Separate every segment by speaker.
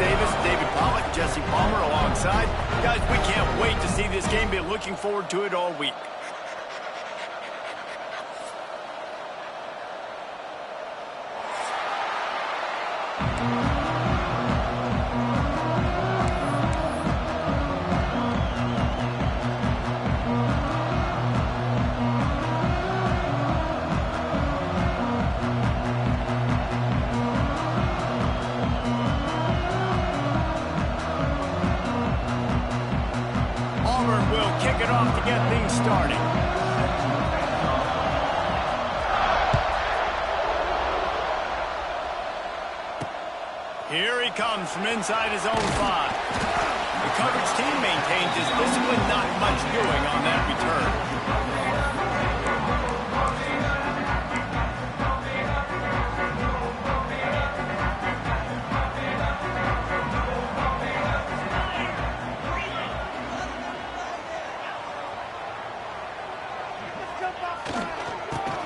Speaker 1: Davis, David Pollack, Jesse Palmer alongside. Guys, we can't wait to see this game. Been looking forward to it all week. Auburn will kick it off to get things started. Here he comes from inside his own 5. The coverage team maintains his discipline, not much doing on that return.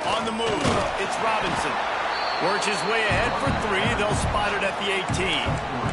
Speaker 1: On the move, it's Robinson. Works his way ahead for 3. They'll spot it at the 18.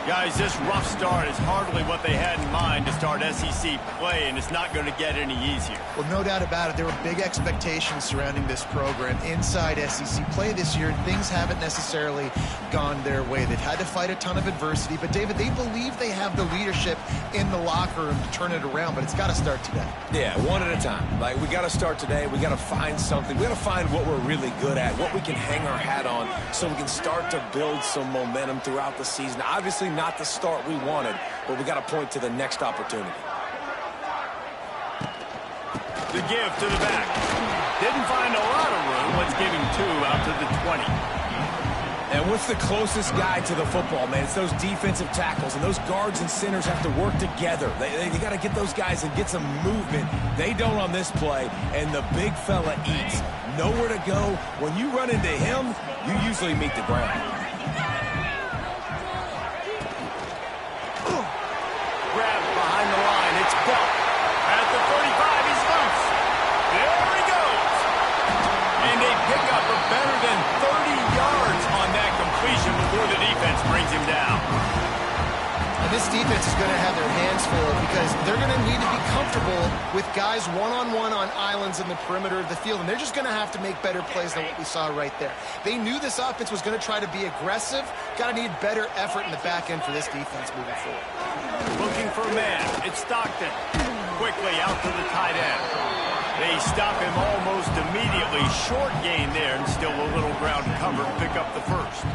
Speaker 1: Guys, this rough start is hardly what they had in mind to start SEC play, and it's not going to get any easier.
Speaker 2: Well, no doubt about it. There were big expectations surrounding this program inside SEC play this year. Things haven't necessarily gone their way. They've had to fight a ton of adversity, but David, they believe they have the leadership in the locker room to turn it around, but it's got to start today.
Speaker 3: Yeah, one at a time. Like, we got to start today. We got to find something. We got to find what we're really good at, what we can hang our hat on, so we can start to build some momentum throughout the season. Obviously, not the start we wanted, but we got to point to the next opportunity.
Speaker 1: The give to the back. Didn't find a lot of room. Let's give him 2 out to the 20.
Speaker 3: And what's the closest guy to the football, man? It's those defensive tackles, and those guards and centers have to work together. They got to get those guys and get some movement. They don't on this play, and the big fella eats. Nowhere to go. When you run into him, you usually meet the ground.
Speaker 1: Grab behind the line. It's Belt. At the 35, he's loose. There he goes. And a pickup of better than 30 yards on that completion before the defense brings him down.
Speaker 2: And this defense is going to have their hands full because they're going to need to be comfortable with guys one-on-one on islands in the perimeter of the field, and they're just going to have to make better plays than what we saw right there. They knew this offense was going to try to be aggressive. Got to need better effort in the back end for this defense moving forward.
Speaker 1: Looking for a man. It's Stockton. Quickly out to the tight end. They stop him almost immediately. Short gain there, and still a little ground cover. Pick up the first.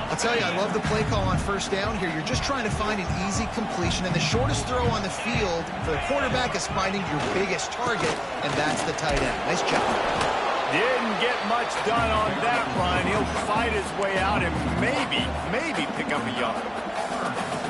Speaker 2: I'll tell you, I love the play call on first down here. You're just trying to find an easy completion, and the shortest throw on the field for the quarterback is finding your biggest target, and that's the tight end. Nice job.
Speaker 1: Didn't get much done on that run. He'll fight his way out and maybe pick up a yard.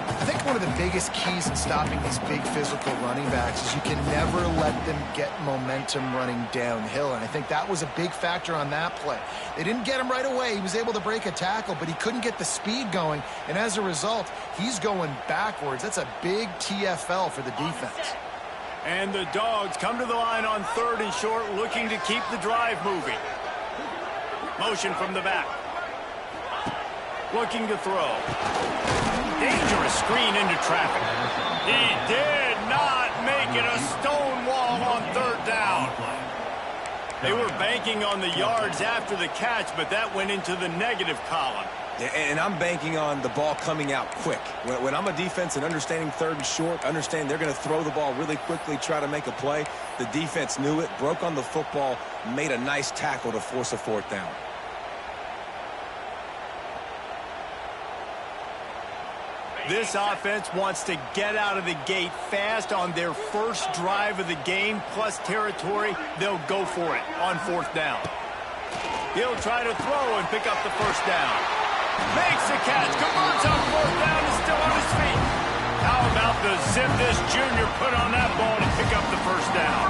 Speaker 2: I think one of the biggest keys in stopping these big physical running backs is you can never let them get momentum running downhill, and I think that was a big factor on that play. They didn't get him right away. He was able to break a tackle, but he couldn't get the speed going, and as a result, he's going backwards. That's a big TFL for the defense.
Speaker 1: And the Dogs come to the line on 3rd and short, looking to keep the drive moving. Motion from the back. Looking to throw. Dangerous screen into traffic. He did not make it. A stone wall on 3rd down. They were banking on the yards after the catch, but that went into the negative column.
Speaker 3: Yeah, and I'm banking on the ball coming out quick. When I'm a defense and understanding 3rd and short, understand they're going to throw the ball really quickly, try to make a play. The defense knew it, broke on the football, made a nice tackle to force a 4th down.
Speaker 1: This offense wants to get out of the gate fast on their first drive of the game, plus territory. They'll go for it on 4th down. He'll try to throw and pick up the first down. Makes the catch, converts on 4th down, is still on his feet. How about the zip this junior put on that ball to pick up the first down?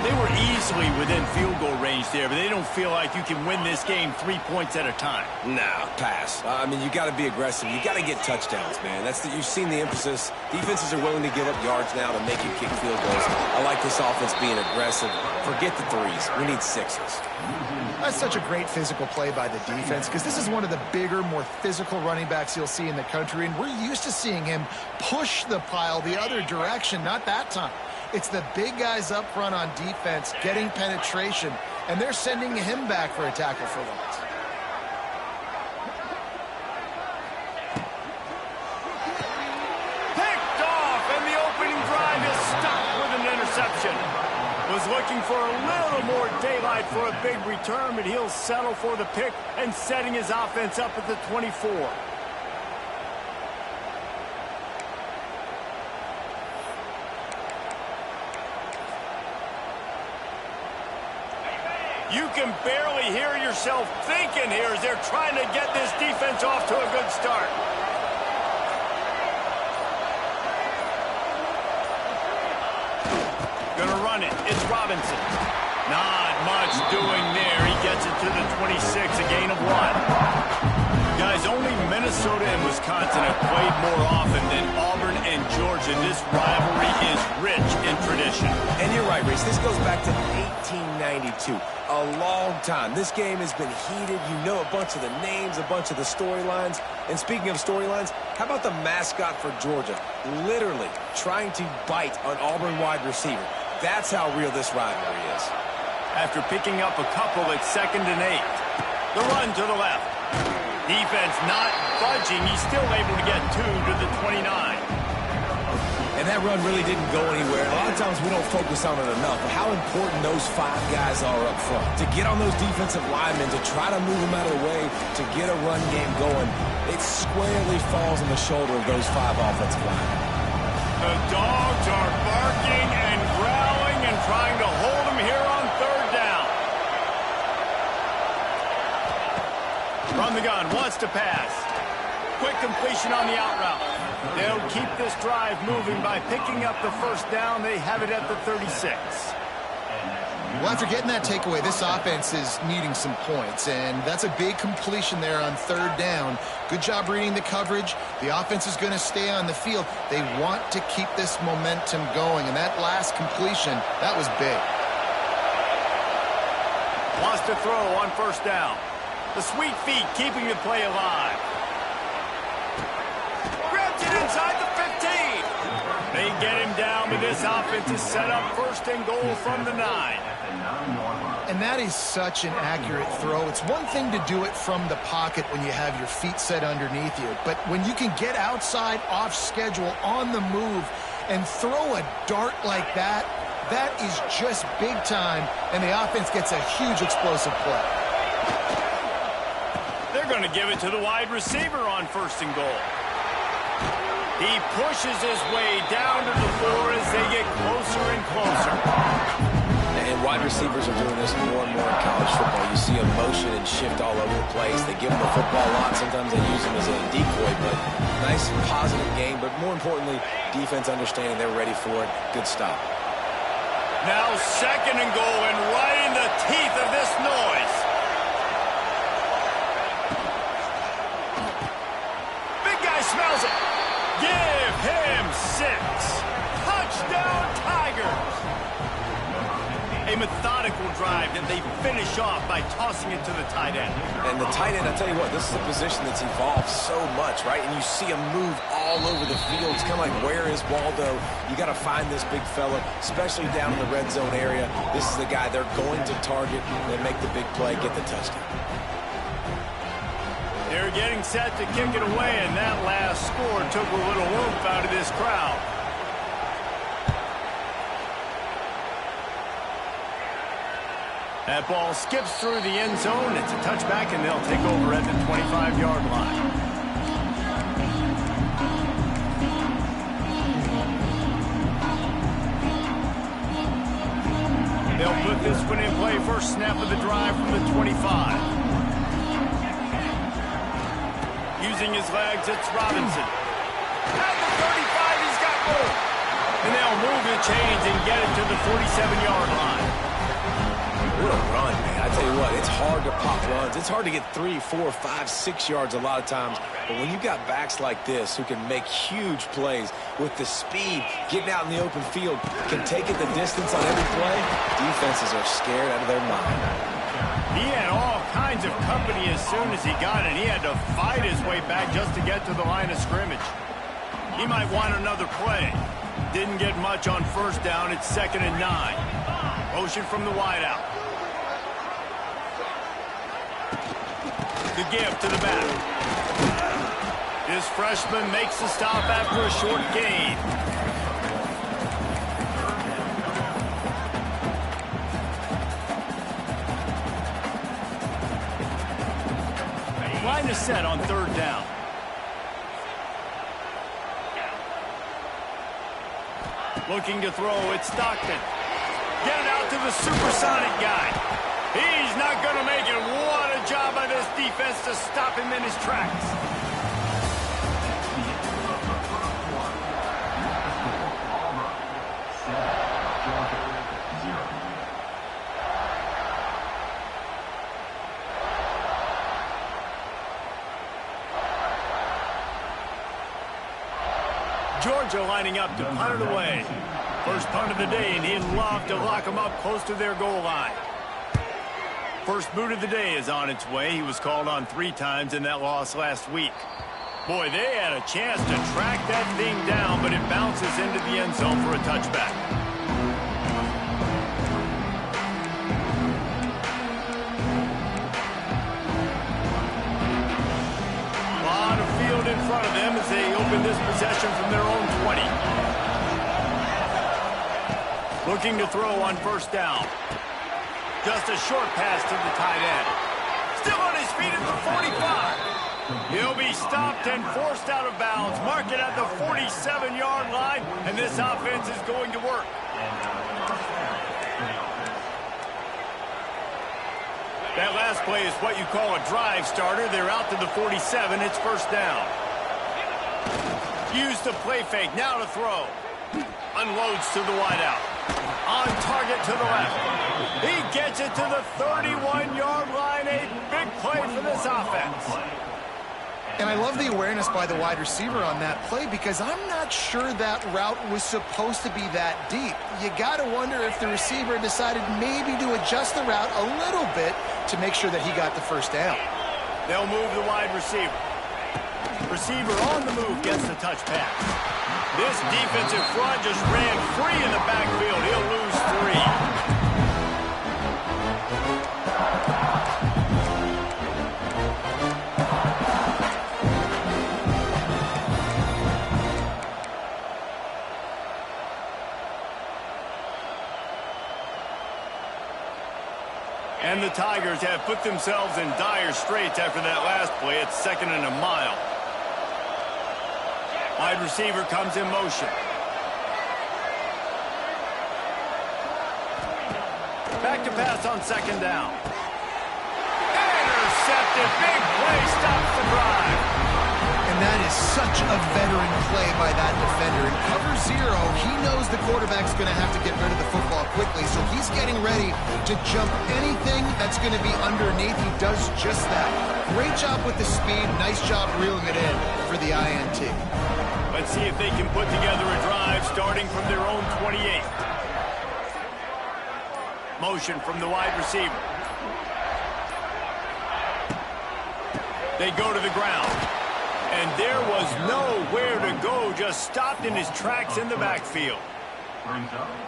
Speaker 1: They were easily within field goal range there, but they don't feel like you can win this game 3 points at a time.
Speaker 3: Nah, pass. I mean, you got to be aggressive. You got to get touchdowns, man. You've seen the emphasis. Defenses are willing to give up yards now to make you kick field goals. I like this offense being aggressive. Forget the threes. We need sixes.
Speaker 2: That's such a great physical play by the defense because this is one of the bigger, more physical running backs you'll see in the country, and we're used to seeing him push the pile the other direction, not that time. It's the big guys up front on defense getting penetration, and they're sending him back for a tackle for loss.
Speaker 1: Picked off, and the opening drive is stopped with an interception. Was looking for a little more daylight for a big return, but he'll settle for the pick and setting his offense up at the 24. You can barely hear yourself thinking here as they're trying to get this defense off to a good start. Gonna run it. It's Robinson. Not much doing there. He gets it to the 26, a gain of 1. Guys, only Minnesota and Wisconsin have played more often than Auburn and Georgia. This rivalry is rich in tradition.
Speaker 3: And you're right, Reese. This goes back to 1892. A long time. This game has been heated. You know a bunch of the names, a bunch of the storylines. And speaking of storylines, how about the mascot for Georgia? Literally trying to bite an Auburn wide receiver. That's how real this rivalry is.
Speaker 1: After picking up a couple at 2nd and 8. The run to the left. Defense not budging. He's still able to get 2 to the 29.
Speaker 3: And that run really didn't go anywhere. A lot of times we don't focus on it enough, but how important those 5 guys are up front. To get on those defensive linemen, to try to move them out of the way, to get a run game going, it squarely falls on the shoulder of those 5 offensive linemen.
Speaker 1: The dogs are barking and growling and trying to hold him here on 3rd down. Run the gun, wants to pass. Quick completion on the out route. They'll keep this drive moving by picking up the 1st down. They have it at the 36.
Speaker 2: Well, after getting that takeaway, this offense is needing some points, and that's a big completion there on 3rd down. Good job reading the coverage. The offense is going to stay on the field. They want to keep this momentum going, and that last completion, that was big.
Speaker 1: Wants to throw on 1st down. The sweet feet keeping the play alive. Grabs it inside the 15. They get him down, but this offense is set up 1st and goal from the 9.
Speaker 2: And that is such an accurate throw. It's one thing to do it from the pocket when you have your feet set underneath you, but when you can get outside, off schedule, on the move, and throw a dart like that, that is just big time, and the offense gets a huge explosive play.
Speaker 1: They're going to give it to the wide receiver on 1st and goal. He pushes his way down to the floor as they get closer and closer.
Speaker 3: And wide receivers are doing this more and more in college football. You see them motion and shift all over the place. They give them the football a lot. Sometimes they use them as a decoy, but nice, positive game. But more importantly, defense understanding they're ready for it. Good stop.
Speaker 1: Now 2nd and goal, and right in the teeth of this noise. Big guy smells it. Give him 6. Touchdown, Tigers. A methodical drive that they finish off by tossing it to the tight end.
Speaker 3: And the tight end, I tell you what, this is a position that's evolved so much, right? And you see him move all over the field. It's kind of like, where is Waldo? You got to find this big fella, especially down in the red zone area. This is the guy they're going to target and make the big play, get the touchdown.
Speaker 1: They're getting set to kick it away, and that last score took a little oomph out of this crowd. That ball skips through the end zone. It's a touchback, and they'll take over at the 25-yard line. They'll put this one in play. First snap of the drive from the 25. Using his legs, it's Robinson. At the 35, he's got room. And they'll move the chains and get it to the 47-yard line.
Speaker 3: tell you what, it's hard to pop runs. It's hard to get 3, 4, 5, 6 yards a lot of times. But when you've got backs like this who can make huge plays with the speed, getting out in the open field, can take it the distance on every play, defenses are scared out of their mind.
Speaker 1: He had all kinds of company as soon as he got it. He had to fight his way back just to get to the line of scrimmage. He might want another play. Didn't get much on first down. It's 2nd and 9. Motion from the wideout. The give to the back. This freshman makes the stop after a short gain. Line is set on 3rd down. Looking to throw, it's Stockton. Get it out to the supersonic guy. He's not going to make it. What a job by this defense to stop him in his tracks. Georgia lining up to punt it away. First punt of the day, and he'd love to lock them up close to their goal line. First boot of the day is on its way. He was called on 3 times in that loss last week. Boy, they had a chance to track that thing down, but it bounces into the end zone for a touchback. In front of them as they open this possession from their own 20. Looking to throw on first down. Just a short pass to the tight end. Still on his feet at the 45. He'll be stopped and forced out of bounds. Mark it at the 47-yard line, and this offense is going to work. That last play is what you call a drive starter. They're out to the 47. It's first down. Use the play fake. Now to throw. Unloads to the wideout. On target to the left. He gets it to the 31-yard line. A big play for this offense.
Speaker 2: And I love the awareness by the wide receiver on that play because I'm not sure that route was supposed to be that deep. You got to wonder if the receiver decided maybe to adjust the route a little bit to make sure that he got the first down.
Speaker 1: They'll move the wide receiver. Receiver on the move gets the touch pass. This defensive front just ran free in the backfield. He'll lose 3. And the Tigers have put themselves in dire straits after that last play. It's 2nd and a mile. Wide receiver comes in motion. Back to pass on 2nd down. Intercepted. Big play stops the drive.
Speaker 2: And that is such a veteran play by that defender. In cover 0, he knows the quarterback's going to have to get rid of the football quickly, so he's getting ready to jump anything that's going to be underneath. He does just that. Great job with the speed. Nice job reeling it in for the INT.
Speaker 1: Let's see if they can put together a drive starting from their own 28. Motion from the wide receiver. They go to the ground. And there was nowhere to go, just stopped in his tracks in the backfield.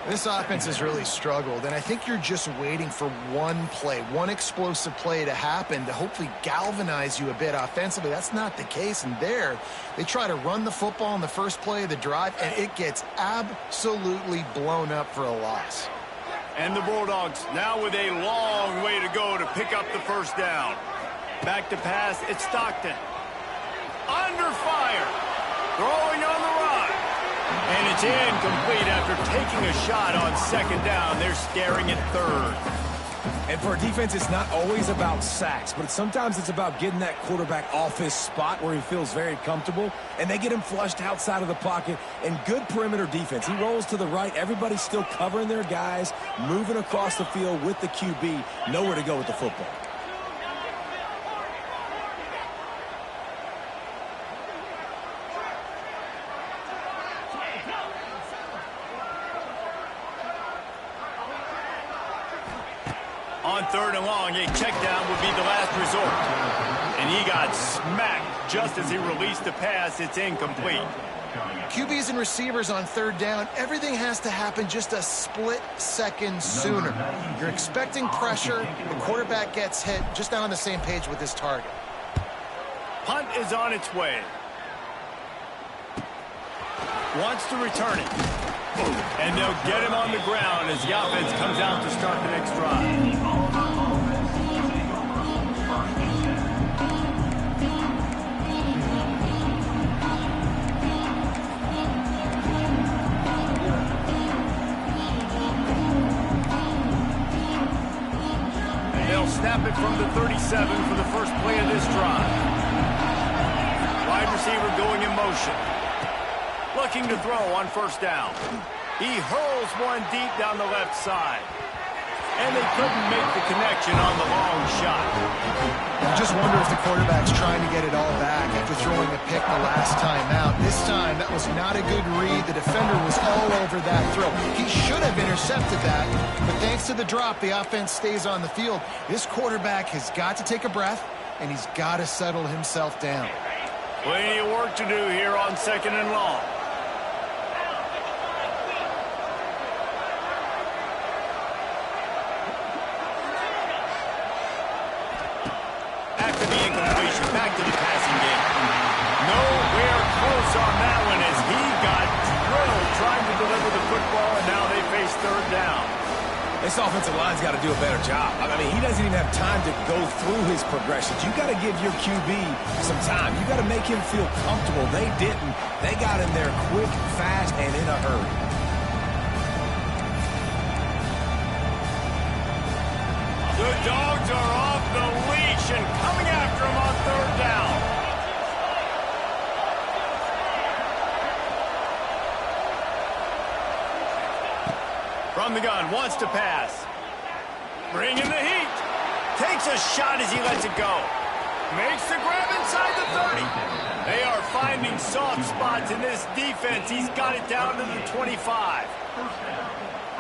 Speaker 2: This offense has really struggled, and I think you're just waiting for one play, one explosive play to happen to hopefully galvanize you a bit offensively. That's not the case, and there they try to run the football in the first play of the drive, and it gets absolutely blown up for a loss.
Speaker 1: And the Bulldogs now with a long way to go to pick up the first down. Back to pass, it's Stockton. Under fire. Throwing on the run. And it's incomplete after taking a shot on 2nd down. They're staring at 3rd.
Speaker 3: And for a defense, it's not always about sacks, but sometimes it's about getting that quarterback off his spot where he feels very comfortable, and they get him flushed outside of the pocket. And good perimeter defense. He rolls to the right. Everybody's still covering their guys, moving across the field with the QB. Nowhere to go with the football.
Speaker 1: On 3rd and long, a check down would be the last resort. And he got smacked just as he released the pass. It's incomplete.
Speaker 2: QBs and receivers on 3rd down, everything has to happen just a split second sooner. You're expecting pressure, the quarterback gets hit, just not on the same page with his target.
Speaker 1: Punt is on its way. Wants to return it. And they'll get him on the ground as the offense comes out to start the next drive. They'll snap it from the 37 for the first play of this drive. Wide receiver going in motion. Looking to throw on 1st down. He hurls one deep down the left side. And they couldn't make the connection on the long shot.
Speaker 2: I just wonder if the quarterback's trying to get it all back after throwing a pick the last time out. This time, that was not a good read. The defender was all over that throw. He should have intercepted that, but thanks to the drop, the offense stays on the field. This quarterback has got to take a breath, and he's got to settle himself down.
Speaker 1: Plenty of work to do here on 2nd and long. After the incompletion, back to the passing game. Nowhere close on that one as he got drilled trying to deliver the football, and now they face 3rd down.
Speaker 3: This offensive line's got to do a better job. I mean, he doesn't even have time to go through his progressions. You got to give your QB some time. You got to make him feel comfortable. They didn't. They got him there quick, fast, and in a hurry.
Speaker 1: The Dogs are off the leash and coming after him on 3rd down. From the gun, wants to pass. Bringing the heat. Takes a shot as he lets it go. Makes the grab inside the 30. They are finding soft spots in this defense. He's got it down to the 25.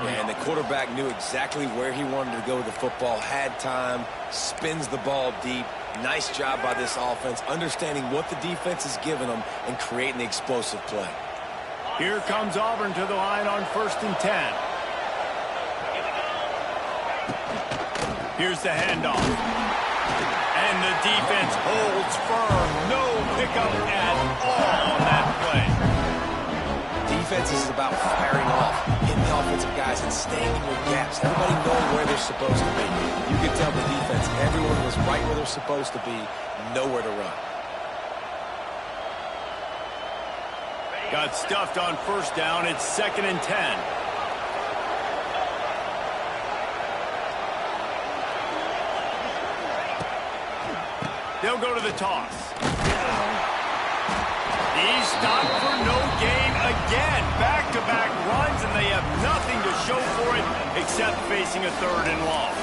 Speaker 3: Yeah, and the quarterback knew exactly where he wanted to go with the football, had time, spins the ball deep. Nice job by this offense, understanding what the defense is giving them and creating the explosive play.
Speaker 1: Here comes Auburn to the line on 1st and 10. Here's the handoff. And the defense holds firm. No pickup at all on that play.
Speaker 3: Defense is about firing off, hitting the offensive guys and staying in your gaps. Everybody knowing where they're supposed to be. You can tell the defense, everyone was right where they're supposed to be, nowhere to run.
Speaker 1: Got stuffed on 1st down. It's 2nd and 10. They'll go to the toss. He's stopped for no gain again. Back-to-back runs, and they have nothing to show for it except facing a 3rd and long.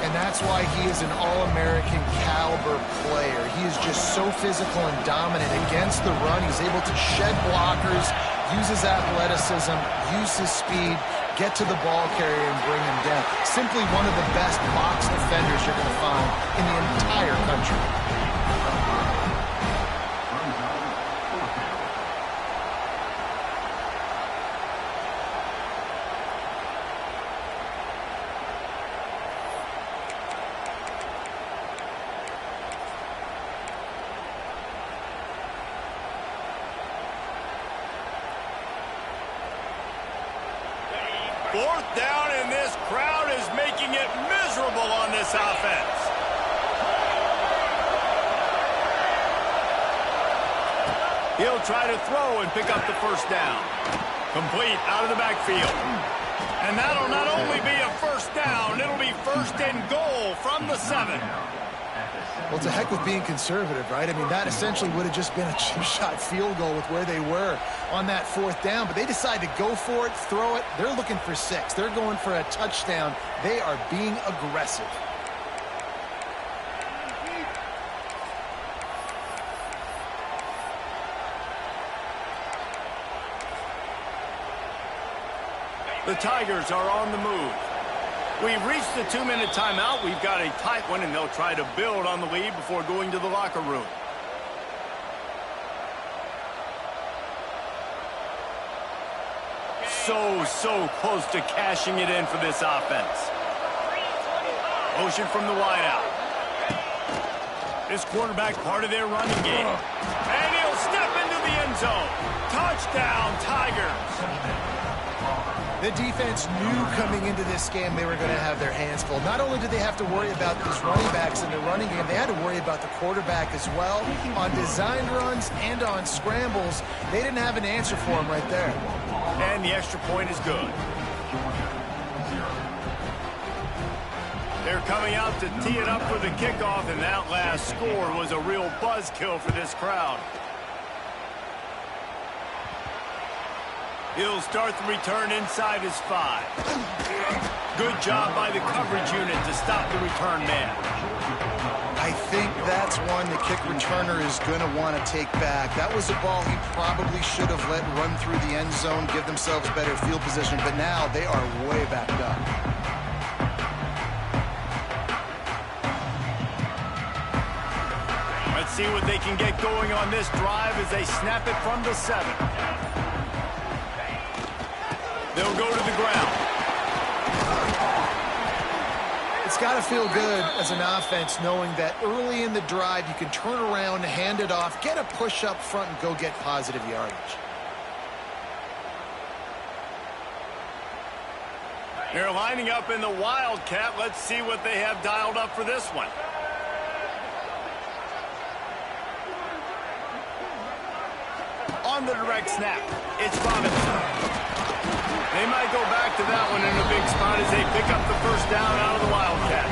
Speaker 2: And that's why he is an All-American caliber player. He is just so physical and dominant against the run. He's able to shed blockers, use his athleticism, use his speed, get to the ball carrier and bring him down. Simply one of the best box defenders you're going to find in the entire country.
Speaker 1: Fourth down, and this crowd is making it miserable on this offense. He'll try to throw and pick up the 1st down. Complete out of the backfield. And that'll not only be a 1st down, it'll be first and goal from the 7.
Speaker 2: Well, it's a heck with being conservative, right? I mean, that essentially would have just been a chip-shot field goal with where they were on that 4th down. But they decide to go for it, throw it. They're looking for 6. They're going for a touchdown. They are being aggressive.
Speaker 1: The Tigers are on the move. We've reached the 2-minute timeout. We've got a tight one, and they'll try to build on the lead before going to the locker room. So close to cashing it in for this offense. Motion from the wideout. This quarterback part of their running game. And he'll step into the end zone. Touchdown, Tigers.
Speaker 2: The defense knew coming into this game they were going to have their hands full. Not only did they have to worry about these running backs in the running game, they had to worry about the quarterback as well. On designed runs and on scrambles, they didn't have an answer for him right there.
Speaker 1: And the extra point is good. They're coming out to tee it up for the kickoff, and that last score was a real buzzkill for this crowd. He'll start the return inside his 5. Good job by the coverage unit to stop the return man.
Speaker 2: I think that's one the kick returner is going to want to take back. That was a ball he probably should have let run through the end zone, give themselves better field position, but now they are way backed up.
Speaker 1: Let's see what they can get going on this drive as they snap it from the 7. They'll go to the ground.
Speaker 2: It's got to feel good as an offense knowing that early in the drive you can turn around, hand it off, get a push up front, and go get positive yardage.
Speaker 1: They're lining up in the Wildcat. Let's see what they have dialed up for this one. On the direct snap, it's Robinson. They might go back to that one in a big spot as they pick up the first down out of the Wildcat.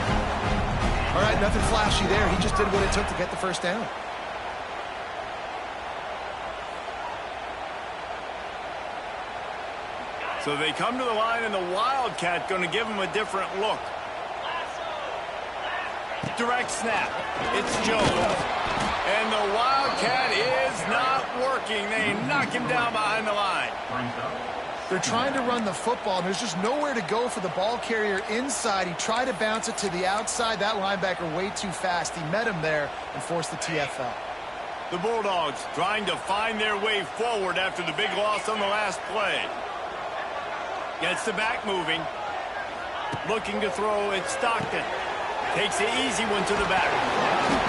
Speaker 2: All right, nothing flashy there. He just did what it took to get the first down.
Speaker 1: So they come to the line, and the Wildcat going to give them a different look. Direct snap. It's Jones. And the Wildcat is not working. They knock him down behind the line.
Speaker 2: They're trying to run the football, and there's just nowhere to go for the ball carrier inside. He tried to bounce it to the outside. That linebacker way too fast. He met him there and forced the TFL.
Speaker 1: The Bulldogs trying to find their way forward after the big loss on the last play. Gets the back moving. Looking to throw, it's Stockton. Takes the easy one to the back.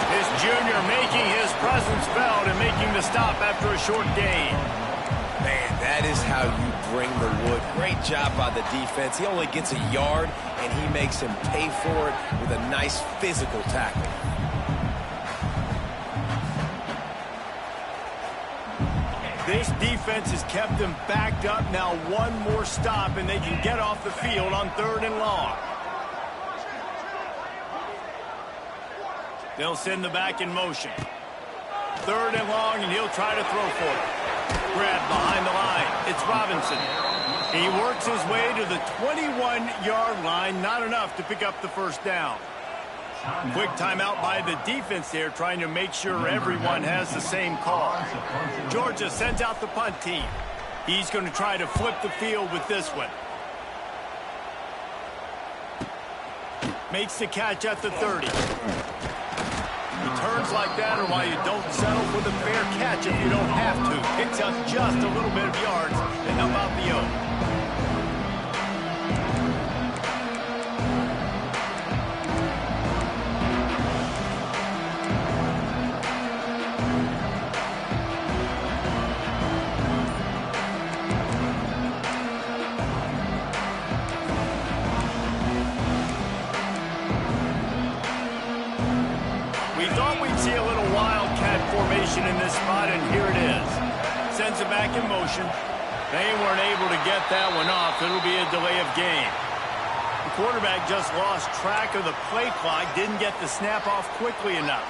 Speaker 1: This junior making his presence felt and making the stop after a short gain.
Speaker 3: Man, that is how you bring the wood. Great job by the defense. He only gets a yard, and he makes him pay for it with a nice physical tackle.
Speaker 1: This defense has kept them backed up. Now one more stop, and they can get off the field on 3rd and long. They'll send the back in motion. 3rd and long, and he'll try to throw for it. Grab behind the line. It's Robinson. He works his way to the 21-yard line. Not enough to pick up the first down. Quick timeout by the defense there, trying to make sure everyone has the same call. Georgia sends out the punt team. He's going to try to flip the field with this one. Makes the catch at the 30. Returns like that are why you don't settle for the fair catch if you don't have to. Picks up just a little bit of yards to help out the O. See a little wildcat formation in this spot, and here it is. Sends it back in motion. They weren't able to get that one off. It'll be a delay of game. The quarterback just lost track of the play clock, didn't get the snap off quickly enough.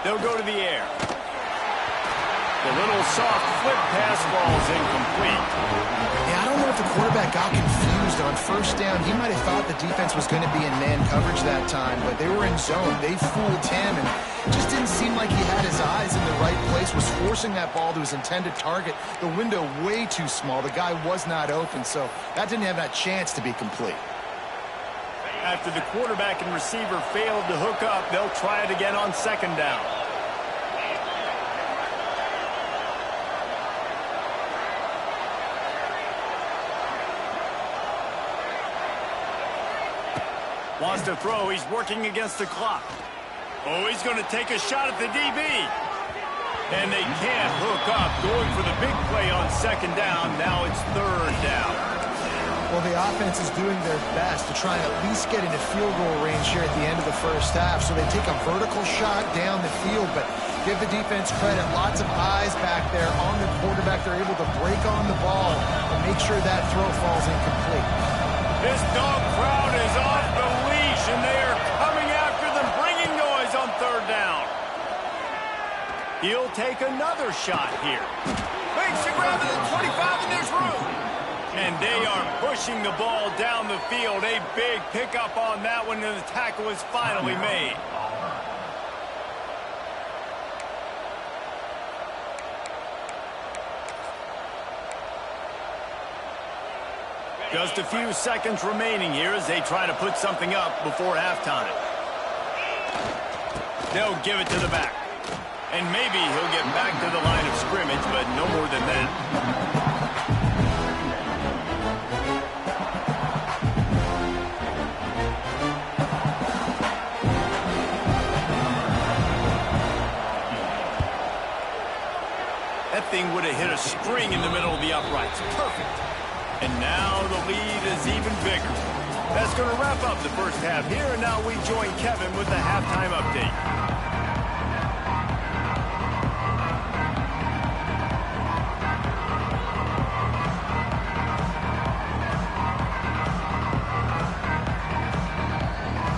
Speaker 1: They'll go to the air. The little soft flip pass falls incomplete.
Speaker 2: Yeah, I don't know if the quarterback got confused on first down. He might have thought the defense was going to be in man coverage that time, but they were in zone. They fooled him, and it just didn't seem like he had his eyes in the right place, was forcing that ball to his intended target. The window way too small. The guy was not open, so that didn't have that chance to be complete.
Speaker 1: After the quarterback and receiver failed to hook up, they'll try it again on second down. Wants to throw. He's working against the clock. Oh, he's going to take a shot at the DB. And they can't hook up. Going for the big play on second down. Now it's third down.
Speaker 2: Well, the offense is doing their best to try and at least get into field goal range here at the end of the first half. So they take a vertical shot down the field, but give the defense credit. Lots of eyes back there on the quarterback. They're able to break on the ball and make sure that throw falls incomplete.
Speaker 1: This dog crowd is off the leash, and they are coming after them, bringing noise on third down. He'll take another shot here. Makes the grab at the 25, and there's room. And they are pushing the ball down the field. A big pickup on that one, and the tackle is finally made. Just a few seconds remaining here as they try to put something up before halftime. They'll give it to the back. And maybe he'll get back to the line of scrimmage, but no more than that. That thing would have hit a string in the middle of the uprights. Perfect. And now the lead is even bigger. That's going to wrap up the first half here, and now we join Kevin with the halftime update.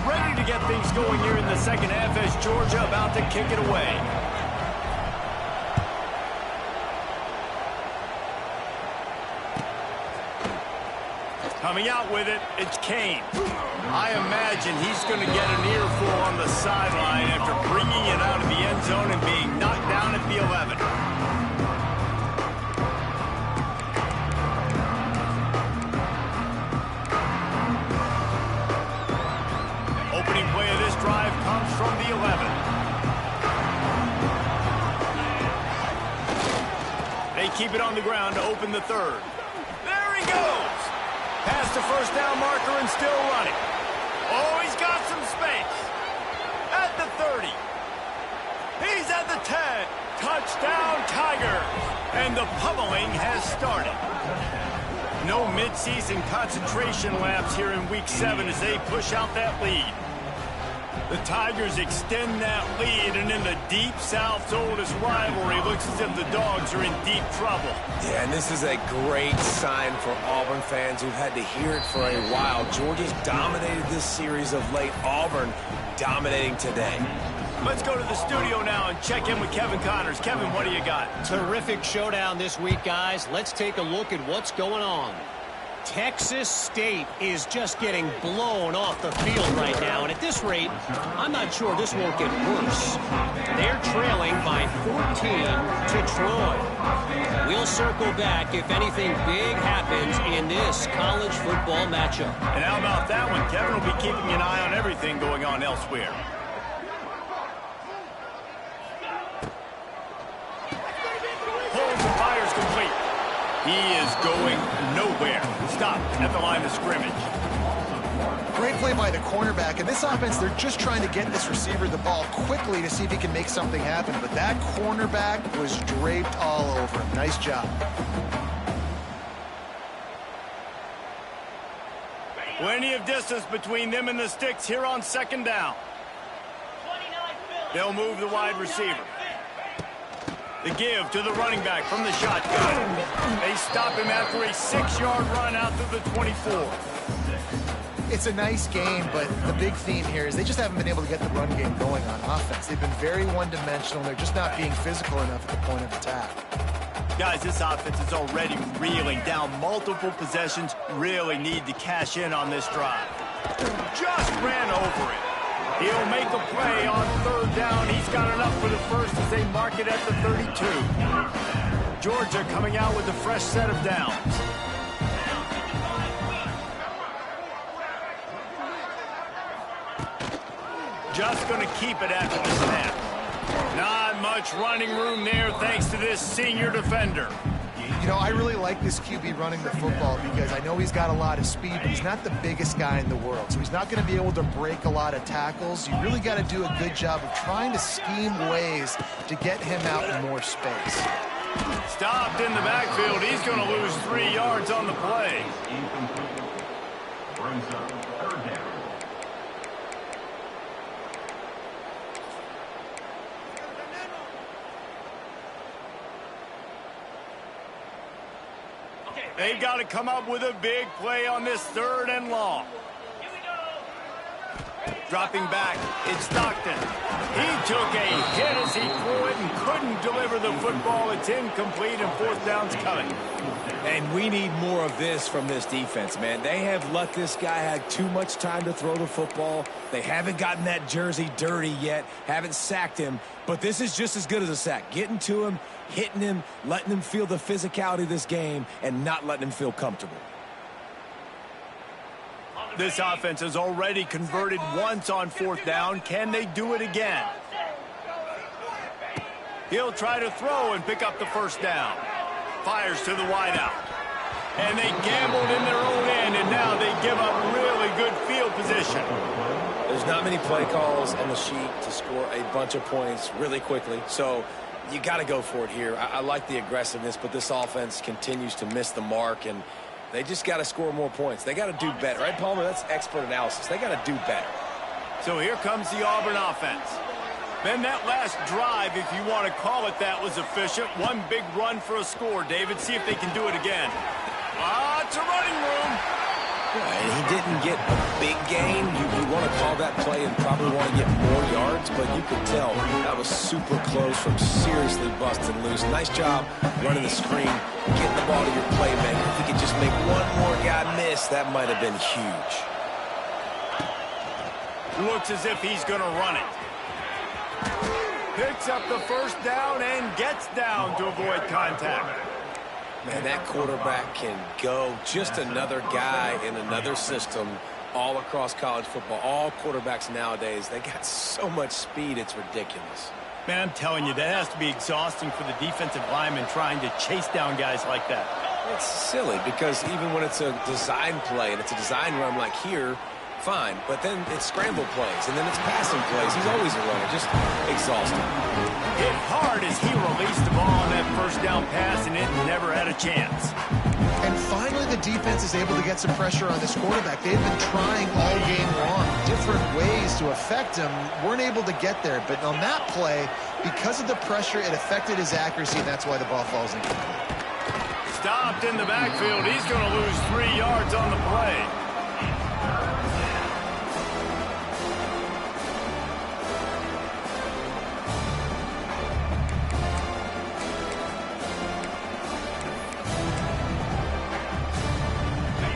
Speaker 1: Ready to get things going here in the second half as Georgia about to kick it away. Coming out with it, it's Kane. I imagine he's going to get an earful on the sideline after bringing it out of the end zone and being knocked down at the 11. Opening play of this drive comes from the 11. They keep it on the ground to open the third. There he goes! Past the first down marker and still running. Oh, he's got some space. At the 30. He's at the 10. Touchdown, Tigers. And the pummeling has started. No midseason concentration laps here in Week 7 as they push out that lead. The Tigers extend that lead, and in the Deep South's oldest rivalry, looks as if the Dogs are in deep trouble.
Speaker 3: Yeah, and this is a great sign for Auburn fans who've had to hear it for a while. Georgia's dominated this series of late. Auburn dominating today.
Speaker 1: Let's go to the studio now and check in with Kevin Connors. Kevin, what do you got?
Speaker 4: Terrific showdown this week, guys. Let's take a look at what's going on. Texas State is just getting blown off the field right now, and at this rate, I'm not sure this won't get worse. They're trailing by 14 to Troy. We'll circle back if anything big happens in this college football matchup.
Speaker 1: And how about that one? Kevin will be keeping an eye on everything going on elsewhere. Holds and fires complete. He is going nowhere. Stop at the line of scrimmage.
Speaker 2: Great play by the cornerback. And this offense, they're just trying to get this receiver the ball quickly to see if he can make something happen. But that cornerback was draped all over him. Nice job.
Speaker 1: Plenty of distance between them and the sticks here on second down. They'll move the wide receiver. The give to the running back from the shotgun. They stop him after a 6-yard run out to the 24.
Speaker 2: It's a nice game, but the big theme here is they just haven't been able to get the run game going on offense. They've been very one-dimensional. They're just not being physical enough at the point of attack.
Speaker 1: Guys, this offense is already reeling down multiple possessions. Really need to cash in on this drive. Just ran over it. He'll make a play on third down. He's got enough for the first as they mark it at the 32. Georgia coming out with a fresh set of downs. Just going to keep it after the snap. Not much running room there thanks to this senior defender.
Speaker 2: You know, I really like this QB running the football because I know he's got a lot of speed, but he's not the biggest guy in the world. So he's not going to be able to break a lot of tackles. You really got to do a good job of trying to scheme ways to get him out in more space.
Speaker 1: Stopped in the backfield. He's going to lose 3 yards on the play.
Speaker 5: Brings up third down.
Speaker 1: They've got to come up with a big play on this 3rd and long. Dropping back, it's Stockton. He took a hit as he threw it and couldn't deliver the football. It's incomplete and 4th down's coming.
Speaker 3: And we need more of this from this defense, man. They have let this guy have too much time to throw the football. They haven't gotten that jersey dirty yet, haven't sacked him. But this is just as good as a sack. Getting to him, hitting him, letting him feel the physicality of this game, and not letting him feel comfortable.
Speaker 1: This offense has already converted once on 4th down. Can they do it again? He'll try to throw and pick up the 1st down. Fires to the wideout. And they gambled in their own end, and now they give up really good field position.
Speaker 3: There's not many play calls on the sheet to score a bunch of points really quickly, so you got to go for it here. I like the aggressiveness, but this offense continues to miss the mark, and they just got to score more points. They got to do better, right, Palmer? That's expert analysis. They got to do better.
Speaker 1: So here comes the Auburn offense. Then that last drive, if you want to call it that, was efficient. One big run for a score, David. See if they can do it again. Lots of running room.
Speaker 3: Yeah, and he didn't get a big gain. You want to call that play and probably want to get more yards, but you could tell that was super close from seriously busting loose. Nice job running the screen, getting the ball to your playmaker. If he could just make one more guy miss, that might have been huge.
Speaker 1: Looks as if he's going to run it. Picks up the 1st down and gets down to avoid contact.
Speaker 3: Man, that quarterback can go. Just another guy in another system all across college football. All quarterbacks nowadays, they got so much speed, it's ridiculous.
Speaker 1: Man, I'm telling you, that has to be exhausting for the defensive lineman trying to chase down guys like that.
Speaker 3: It's silly because even when it's a design play and it's a design run like here, fine, but then it's scramble plays, and then it's passing plays. He's always a runner, just exhausting.
Speaker 1: Hit hard as he released the ball on that 1st down pass, and it never had a chance.
Speaker 2: And finally, the defense is able to get some pressure on this quarterback. They've been trying all game long different ways to affect him. Weren't able to get there, but on that play, because of the pressure, it affected his accuracy, and that's why the ball falls incomplete.
Speaker 1: Stopped in the backfield. He's going to lose 3 yards on the play.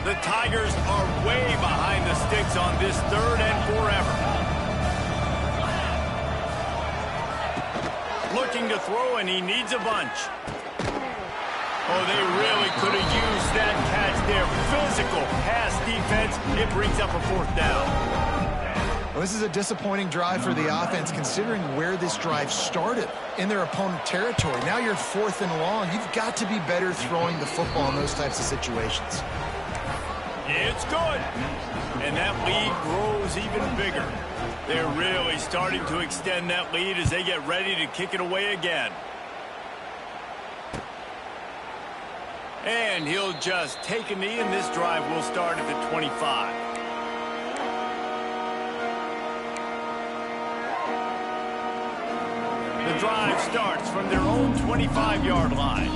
Speaker 1: The Tigers are way behind the sticks on this 3rd and forever. Looking to throw, and he needs a bunch. Oh, they really could have used that catch there. Physical pass defense. It brings up a 4th down.
Speaker 2: Well, this is a disappointing drive for the offense, considering where this drive started in their opponent territory. Now you're 4th and long. You've got to be better throwing the football in those types of situations.
Speaker 1: It's good. And that lead grows even bigger. They're really starting to extend that lead as they get ready to kick it away again. And he'll just take a knee, and this drive will start at the 25. The drive starts from their own 25-yard line.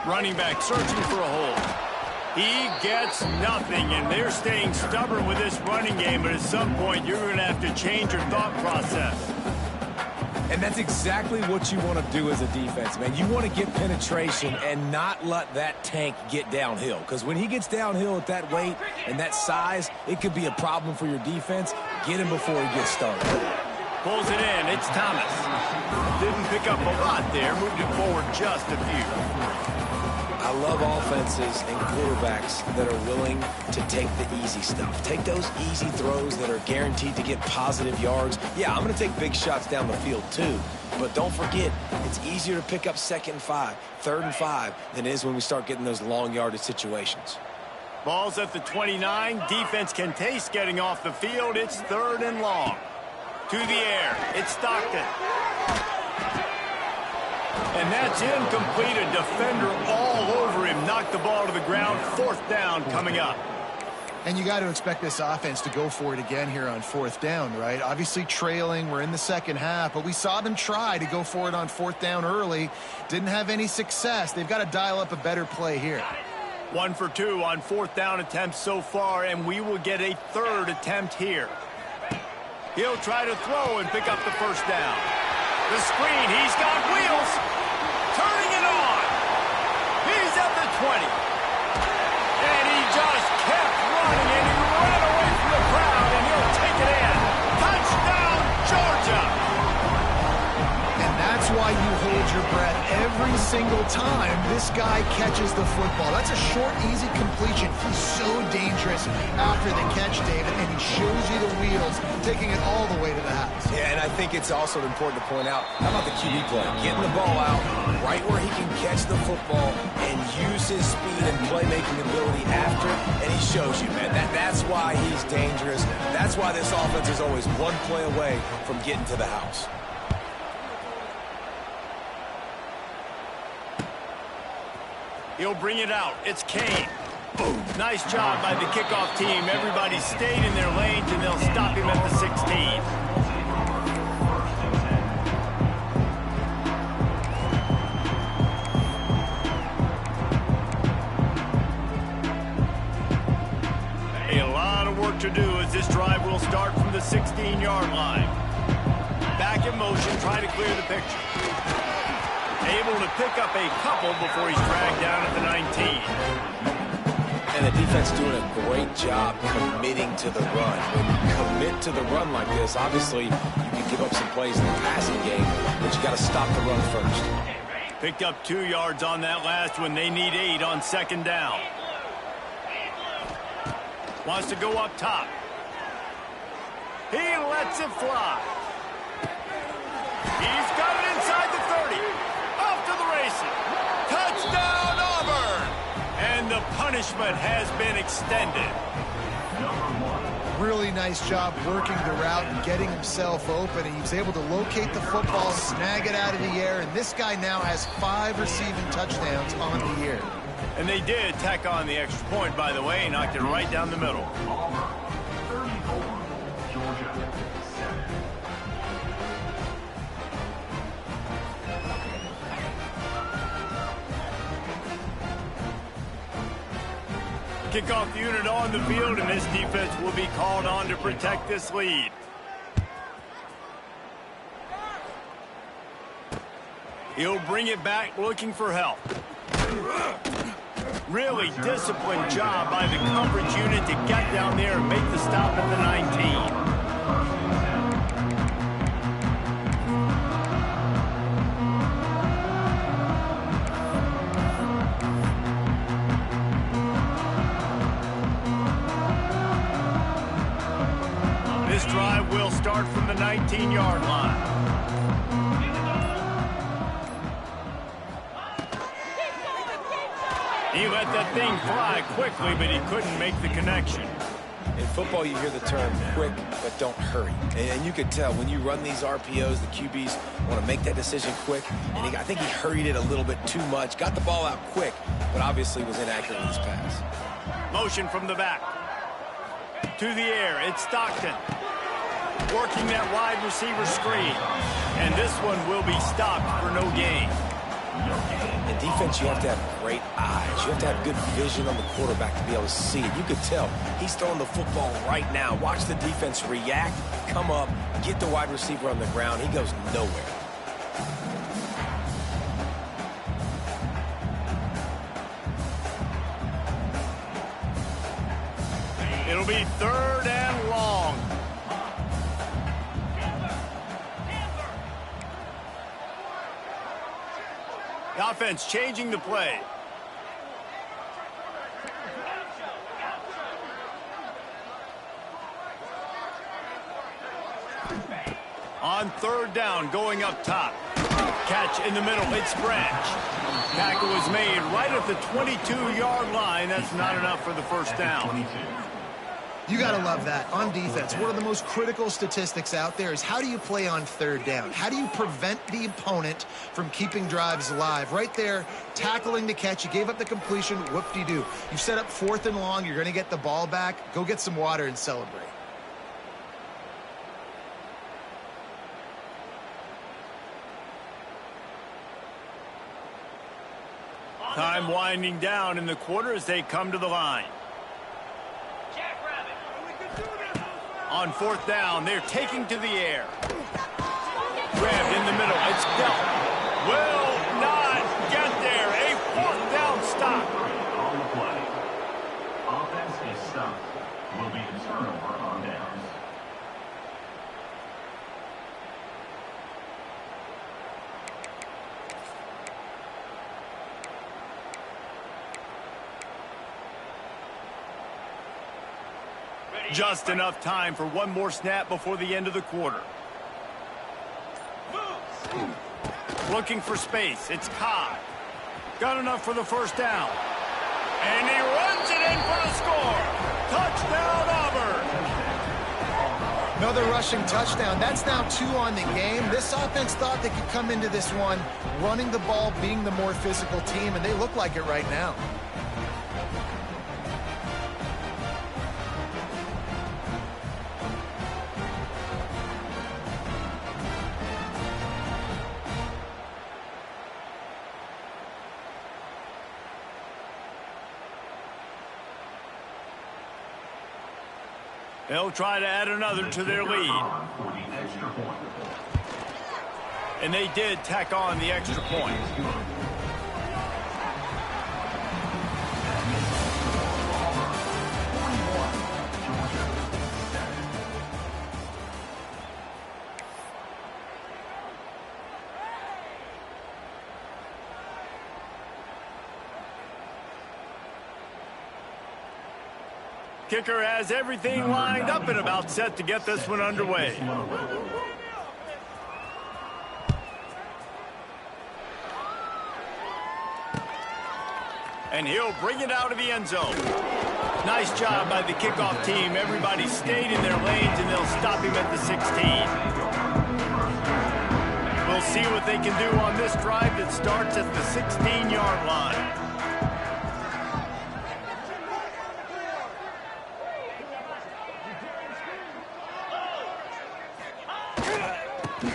Speaker 1: Running back searching for a hole. He gets nothing, and they're staying stubborn with this running game, but at some point you're going to have to change your thought process.
Speaker 3: And that's exactly what you want to do as a defense, man. You want to get penetration and not let that tank get downhill. Because when he gets downhill at that weight and that size, it could be a problem for your defense. Get him before he gets started.
Speaker 1: Pulls it in. It's Thomas. Didn't pick up a lot there. Moved it forward just a few.
Speaker 3: I love offenses and quarterbacks that are willing to take the easy stuff. Take those easy throws that are guaranteed to get positive yards. Yeah, I'm going to take big shots down the field too. But don't forget, it's easier to pick up 2nd and 5, 3rd and 5 than it is when we start getting those long yardage situations.
Speaker 1: Ball's at the 29. Defense can taste getting off the field. It's 3rd and long. To the air. It's Stockton. And that's incomplete. A defender all over him. Knocked the ball to the ground. 4th down coming up.
Speaker 2: And you got to expect this offense to go for it again here on 4th down, right? Obviously trailing. We're in the second half, but we saw them try to go for it on 4th down early. Didn't have any success. They've got to dial up a better play here.
Speaker 1: 1 for 2 on 4th down attempts so far, and we will get a 3rd attempt here. He'll try to throw and pick up the 1st down. The screen, he's got wheels. Turning it on. He's at the 20. And he just kept running, and he ran away from the crowd, and he'll take it in. Touchdown, Georgia.
Speaker 2: And that's why you hold your breath every single time this guy catches the football. That's a short, easy completion. He's so dangerous after the catch, David, and he shows you the wheels, taking it all the way to the house.
Speaker 3: Yeah, and I think it's also important to point out, how about the QB play? Getting the ball out right where he can catch the football and use his speed and playmaking ability after it, and he shows you, man. That's why he's dangerous. That's why this offense is always one play away from getting to the house.
Speaker 1: He'll bring it out. It's Kane. Nice job by the kickoff team. Everybody stayed in their lanes, and they'll stop him at the 16. A lot of work to do as this drive will start from the 16-yard line. Back in motion, try to clear the picture. Able to pick up a couple before he's dragged down at the 19.
Speaker 3: And the defense doing a great job committing to the run. When you commit to the run like this, obviously you can give up some plays in the passing game, but you got to stop the run first.
Speaker 1: Picked up 2 yards on that last one. They need 8 on 2nd down. Wants to go up top. He lets it fly. He's got it inside the 30. Off to the races. Touchdown, Auburn! And the punishment has been extended.
Speaker 2: Really nice job working the route and getting himself open. He was able to locate the football, snag it out of the air, and this guy now has 5 receiving touchdowns on the year.
Speaker 1: And they did tack on the extra point, by the way, knocked it right down the middle. Kickoff unit on the field, and this defense will be called on to protect this lead. He'll bring it back looking for help. Really disciplined job by the coverage unit to get down there and make the stop at the 19. This drive will start from the 19-yard line. He let that thing fly quickly, but he couldn't make the connection.
Speaker 3: In football, you hear the term quick, but don't hurry. And you could tell when you run these RPOs, the QBs want to make that decision quick. And I think he hurried it a little bit too much. Got the ball out quick, but obviously was inaccurate with his pass.
Speaker 1: Motion from the back. To the air, it's Stockton. Working that wide receiver screen. And this one will be stopped for no gain.
Speaker 3: In defense, you have to have great eyes. You have to have good vision on the quarterback to be able to see it. You could tell he's throwing the football right now. Watch the defense react, come up, get the wide receiver on the ground. He goes nowhere.
Speaker 1: It'll be 3rd and long. The offense changing the play. On 3rd down, going up top. Catch in the middle, it's Branch. Tackle was made right at the 22-yard line. That's not enough for the first down.
Speaker 2: You got to love that. On defense, one of the most critical statistics out there is how do you play on 3rd down? How do you prevent the opponent from keeping drives alive? Right there, tackling the catch. You gave up the completion. Whoop-de-doo. You've set up 4th and long. You're going to get the ball back. Go get some water and celebrate.
Speaker 1: Time winding down in the quarter as they come to the line. On 4th down, they're taking to the air. Grabbed in the middle, it's dealt. Will not get there. A 4th down stop.
Speaker 5: On the play. Offense is stopped. Will be a turnover on downs.
Speaker 1: Just enough time for one more snap before the end of the quarter. Looking for space. It's Cobb. Got enough for the first down. And he runs it in for a score. Touchdown, Auburn.
Speaker 2: Another rushing touchdown. That's now 2 on the game. This offense thought they could come into this one running the ball, being the more physical team, and they look like it right now.
Speaker 1: They'll try to add another to their lead. And they did tack on the extra point. Kicker has everything lined up and about set to get this one underway. And he'll bring it out of the end zone. Nice job by the kickoff team. Everybody stayed in their lanes, and they'll stop him at the 16. We'll see what they can do on this drive that starts at the 16-yard line.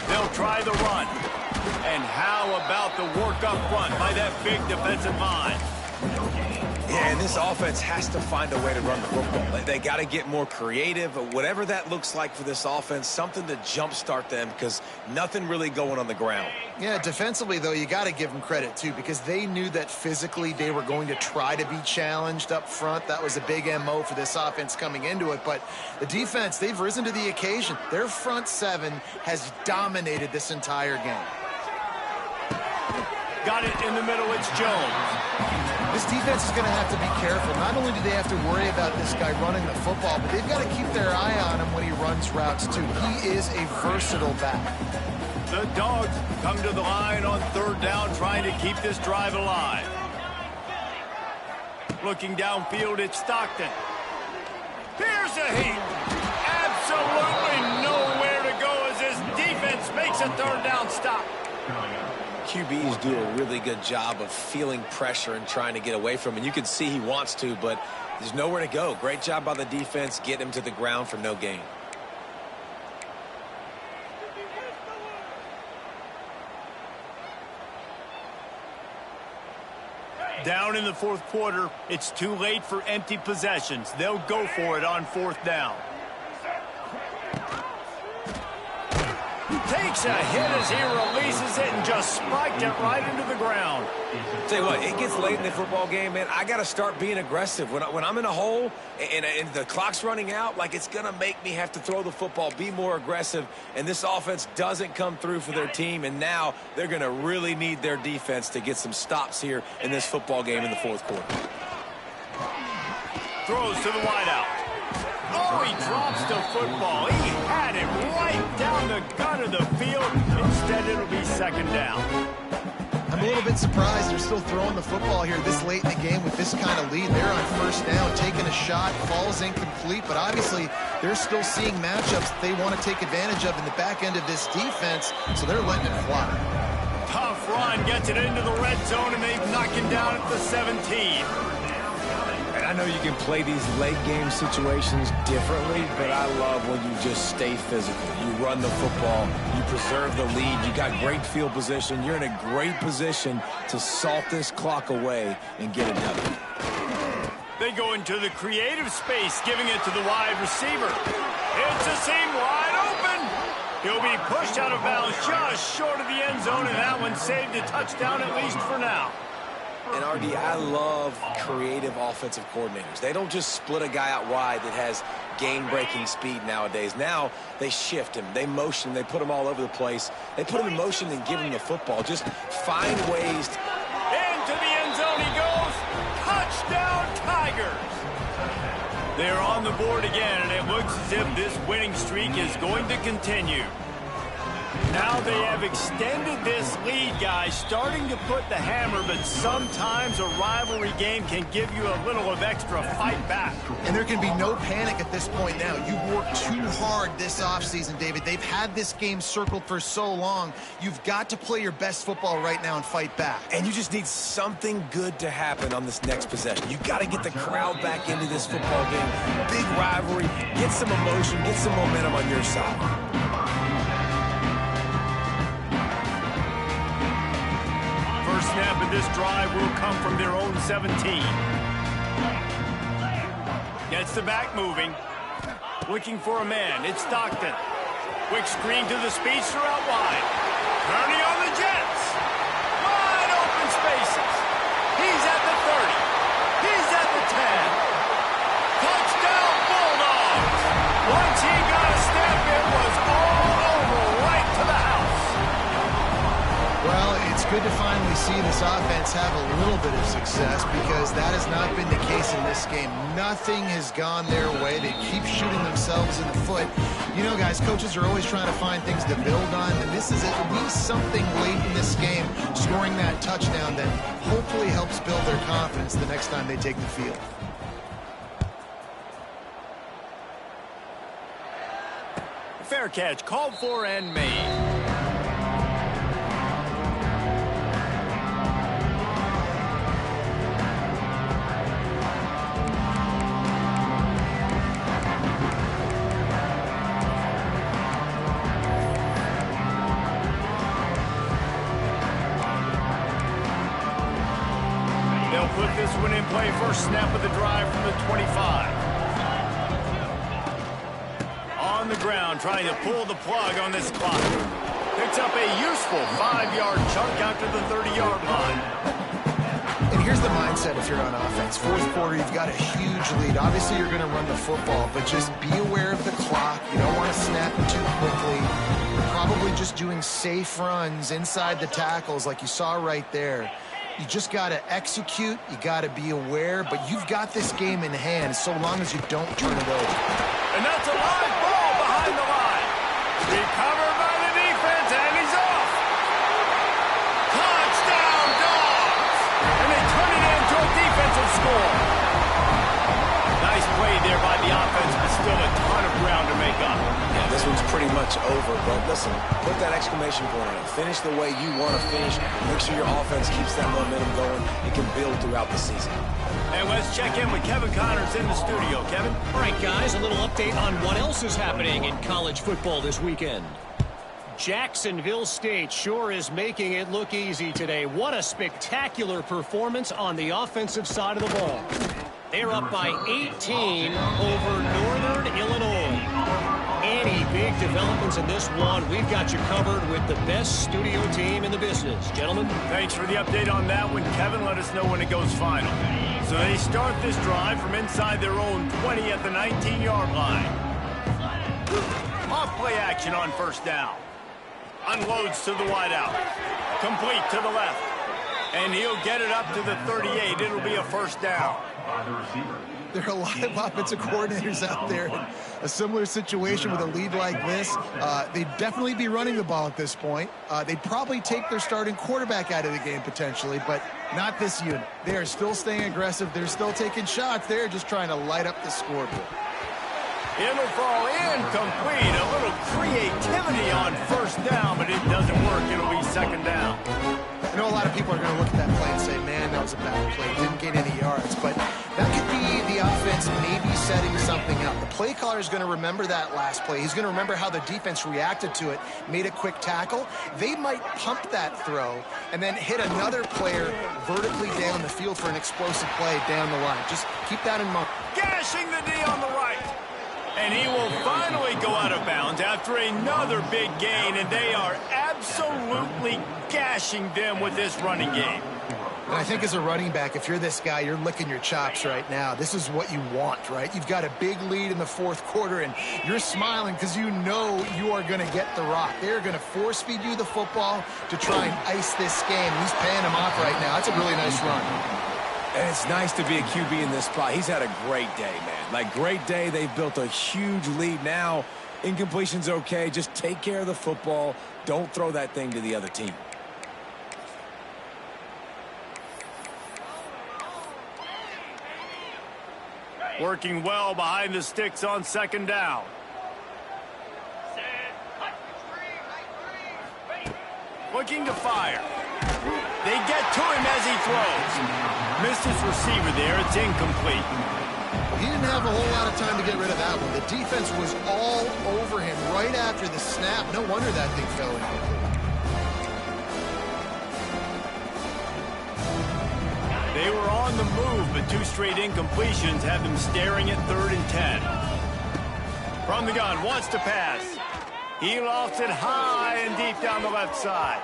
Speaker 1: They'll try the run. And how about the work up front by that big defensive line?
Speaker 3: Yeah, and this offense has to find a way to run the football. They got to get more creative, but whatever that looks like for this offense, something to jumpstart them because nothing really going on the ground.
Speaker 2: Yeah, defensively, though, you got to give them credit, too, because they knew that physically they were going to try to be challenged up front. That was a big MO for this offense coming into it. But the defense, they've risen to the occasion. Their front seven has dominated this entire game.
Speaker 1: Got it in the middle, it's Jones.
Speaker 2: This defense is going to have to be careful. Not only do they have to worry about this guy running the football, but they've got to keep their eye on him when he runs routes, too. He is a versatile back.
Speaker 1: The Dogs come to the line on 3rd down, trying to keep this drive alive. Looking downfield, it's Stockton. Here's a heat. Absolutely nowhere to go as his defense makes a third down stop.
Speaker 3: QBs do a really good job of feeling pressure and trying to get away from him. And you can see he wants to, but there's nowhere to go. Great job by the defense. Get him to the ground for no gain.
Speaker 1: Down in the fourth quarter, it's too late for empty possessions. They'll go for it on fourth down. Takes a hit as he releases it and just spiked it right into the ground.
Speaker 3: Tell you what, it gets late in the football game, man. I got to start being aggressive. When I'm in a hole and the clock's running out, like, it's going to make me have to throw the football, be more aggressive, and this offense doesn't come through for their team, and now they're going to really need their defense to get some stops here in this football game in the fourth quarter.
Speaker 1: Throws to the wideout. Oh, he drops the football. He had it right down the gut of the field. Instead, it'll be second down.
Speaker 2: I'm a little bit surprised they're still throwing the football here this late in the game with this kind of lead. They're on first down, taking a shot, falls incomplete, but obviously they're still seeing matchups that they want to take advantage of in the back end of this defense, so they're letting it fly.
Speaker 1: Tough run, gets it into the red zone, and they've knocked him down at the 17.
Speaker 3: And I know you can play these late game situations differently, but I love when you just stay physical. You run the football, you preserve the lead, you got great field position, you're in a great position to salt this clock away and get it done.
Speaker 1: They go into the creative space, giving it to the wide receiver. It's a seam wide open. He'll be pushed out of bounds just short of the end zone, and that one saved a touchdown at least for now.
Speaker 3: And, RD, I love creative offensive coordinators. They don't just split a guy out wide that has game-breaking speed nowadays. Now they shift him, they motion, they put him all over the place. They put him in motion and give him the football. Just find ways.
Speaker 1: Into the end zone he goes. Touchdown, Tigers. They're on the board again, and it looks as if this winning streak is going to continue. Now they have extended this lead, guys, starting to put the hammer, but sometimes a rivalry game can give you a little of extra fight back.
Speaker 2: And there can be no panic at this point now. You worked too hard this offseason, David. They've had this game circled for so long. You've got to play your best football right now and fight back.
Speaker 3: And you just need something good to happen on this next possession. You got to get the crowd back into this football game. Big rivalry. Get some emotion. Get some momentum on your side.
Speaker 1: First snap of this drive will come from their own 17. Gets the back moving. Looking for a man. It's Stockton. Quick screen to the speedster out wide. Turning on the Jets. Wide open spaces. He's at the 30. He's at the 10. Touchdown Bulldogs. Once he got a step, it was all over right to the house.
Speaker 2: Well, it's good to finally see this offense have a little bit of success because that has not been the case in this game. Nothing has gone their way. They keep shooting themselves in the foot. You know, guys, coaches are always trying to find things to build on, and this is at least something late in this game, scoring that touchdown that hopefully helps build their confidence the next time they take the field.
Speaker 1: Fair catch, called for and made. They'll put this one in play. First snap of the drive from the 25. On the ground, trying to pull the plug on this clock. Picks up a useful 5-yard chunk out to the 30-yard line.
Speaker 2: And here's the mindset if you're on offense. Fourth quarter, you've got a huge lead. Obviously, you're going to run the football, but just be aware of the clock. You don't want to snap it too quickly. You're probably just doing safe runs inside the tackles like you saw right there. You just got to execute. You got to be aware, but you've got this game in hand so long as you don't turn it over.
Speaker 1: And that's a live ball behind the line. Recovered by the defense, and he's off. Touchdown, Dogs! And they turn it into a defensive score.
Speaker 3: one's pretty much over. But listen, put that exclamation point on it. Finish the way you want to finish. Make sure your offense keeps that momentum going. It can build throughout the season.
Speaker 1: And let's check in with Kevin Connors in the studio. Kevin?
Speaker 4: All right, guys, a little update on what else is happening in college football this weekend. Jacksonville State sure is making it look easy today. What a spectacular performance on the offensive side of the ball. They're up by 18 over Northern Illinois. Any big developments in this one, we've got you covered with the best studio team in the business. Gentlemen?
Speaker 1: Thanks for the update on that one, Kevin. Let us know when it goes final. So they start this drive from inside their own 20 at the 19-yard line. Off play action on first down. Unloads to the wideout. Complete to the left. And he'll get it up to the 38. It'll be a first down.
Speaker 2: There are a lot of offensive coordinators out there in a similar situation with a lead like this. They'd definitely be running the ball at this point. They'd probably take their starting quarterback out of the game potentially, but not this unit. They are still staying aggressive. They're still taking shots. They're just trying to light up the scoreboard.
Speaker 1: It'll fall incomplete. A little creativity on first down, but it doesn't work. It'll be second down.
Speaker 2: I know a lot of people are going to look at that play and say, man, that was a bad play. Didn't get any yards. But that could be the offense maybe setting something up. The play caller is going to remember that last play. He's going to remember how the defense reacted to it, made a quick tackle. They might pump that throw and then hit another player vertically down the field for an explosive play down the line. Just keep that in mind.
Speaker 1: Gashing the D on the right. And he will finally go out of bounds after another big gain, and they are absolutely gashing them with this running game.
Speaker 2: And I think as a running back, if you're this guy, you're licking your chops right now. This is what you want, right? You've got a big lead in the fourth quarter, and you're smiling because you know you are going to get the rock. They're going to force feed you the football to try and ice this game. He's paying him off right now. That's a really nice run.
Speaker 3: And it's nice to be a QB in this spot. He's had a great day, man. Like, great day. They've built a huge lead now. Incompletion's okay. Just take care of the football. Don't throw that thing to the other team.
Speaker 1: Working well behind the sticks on second down. Looking to fire. They get to him as he throws. Missed his receiver there. It's incomplete.
Speaker 2: He didn't have a whole lot of time to get rid of that one. The defense was all over him right after the snap. No wonder that thing fell incomplete.
Speaker 1: They were on the move, but two straight incompletions have them staring at 3rd and 10. From the gun, wants to pass. He lofts it high and deep down the left side.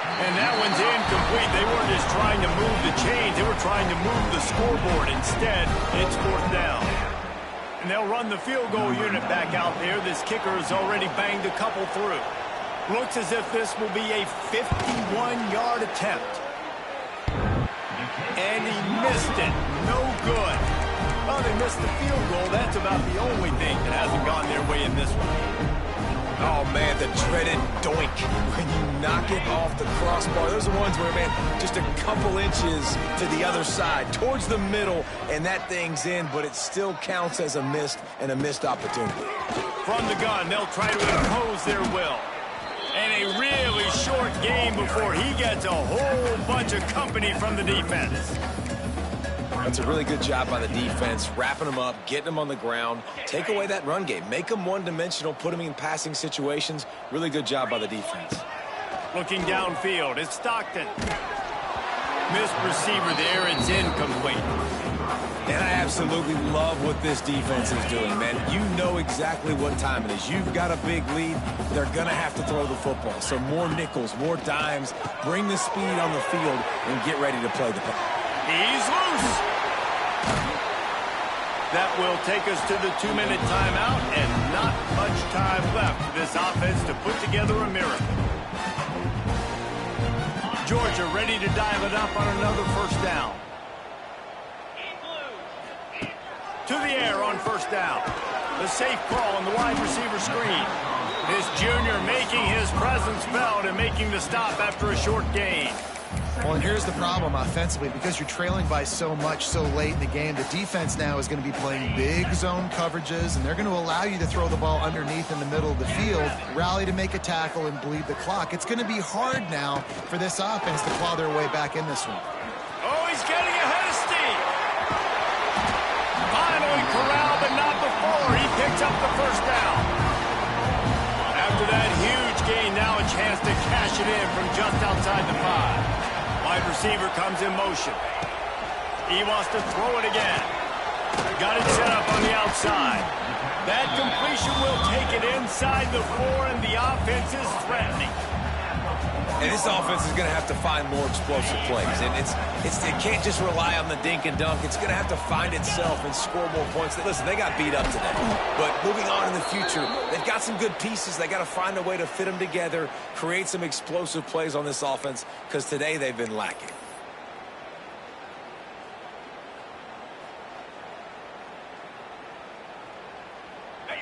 Speaker 1: And that one's incomplete. They weren't just trying to move the chains. They were trying to move the scoreboard. Instead, it's 4th down. And they'll run the field goal unit back out there. This kicker has already banged a couple through. Looks as if this will be a 51-yard attempt. And he missed it. No good. Well, they missed the field goal. That's about the only thing that hasn't gone their way in this one.
Speaker 3: Oh, man, the dreaded doink. When you knock it off the crossbar, those are ones where, man, just a couple inches to the other side, towards the middle, and that thing's in, but it still counts as a missed opportunity.
Speaker 1: From the gun, they'll try to impose their will. And a really short game before he gets a whole bunch of company from the defense.
Speaker 3: That's a really good job by the defense, wrapping them up, getting them on the ground, take away that run game, make them one-dimensional, put them in passing situations. Really good job by the defense.
Speaker 1: Looking downfield, it's Stockton. Missed receiver there, it's incomplete.
Speaker 3: And I absolutely love what this defense is doing, man. You know exactly what time it is. You've got a big lead. They're going to have to throw the football. So more nickels, more dimes, bring the speed on the field, and get ready to play the pass.
Speaker 1: He's loose. That will take us to the 2-minute timeout, and not much time left for this offense to put together a miracle. Georgia ready to dive it up on another first down. To the air on first down. The safe call on the wide receiver screen. This junior making his presence felt and making the stop after a short gain.
Speaker 2: Well, and here's the problem offensively. Because you're trailing by so much so late in the game, the defense now is going to be playing big zone coverages, and they're going to allow you to throw the ball underneath in the middle of the field, rally to make a tackle, and bleed the clock. It's going to be hard now for this offense to claw their way back in this one.
Speaker 1: Oh, he's getting ahead of Steve. Finally corralled, but not before. He picks up the first down. After that huge gain, now a chance to cash it in from just outside the 5. Wide receiver comes in motion. He wants to throw it again. Got it set up on the outside. That completion will take it inside the 4, and the offense is threatening.
Speaker 3: And this offense is going to have to find more explosive plays. And it can't just rely on the dink and dunk. It's going to have to find itself and score more points. Listen, they got beat up today. But moving on in the future, they've got some good pieces. They got to find a way to fit them together, create some explosive plays on this offense, because today they've been lacking.